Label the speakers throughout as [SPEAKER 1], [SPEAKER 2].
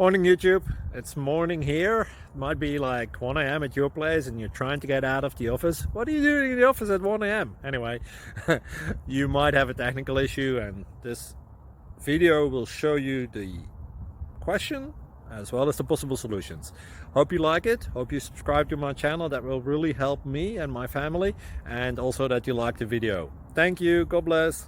[SPEAKER 1] Morning YouTube, it's morning here. It might be like 1 a.m. at your place and you're trying to get out of the office. What are you doing in the office at 1 a.m.? Anyway, you might have a technical issue and this video will show you the question as well as the possible solutions. Hope you like it, hope you subscribe to my channel. That will really help me and my family, and also that you like the video. Thank you, God bless.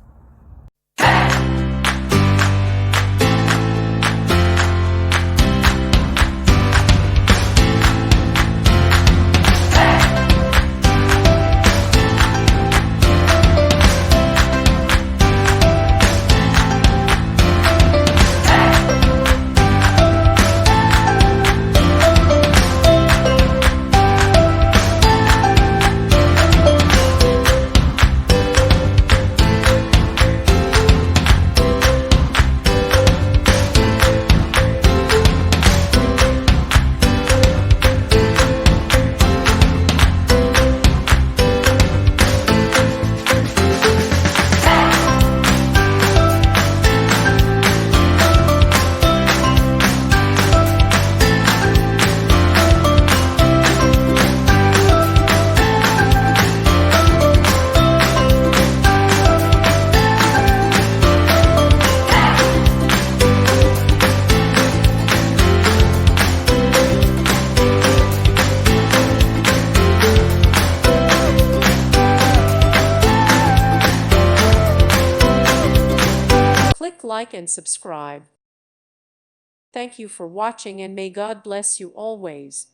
[SPEAKER 2] Click like and subscribe. Thank you for watching and may God bless you always.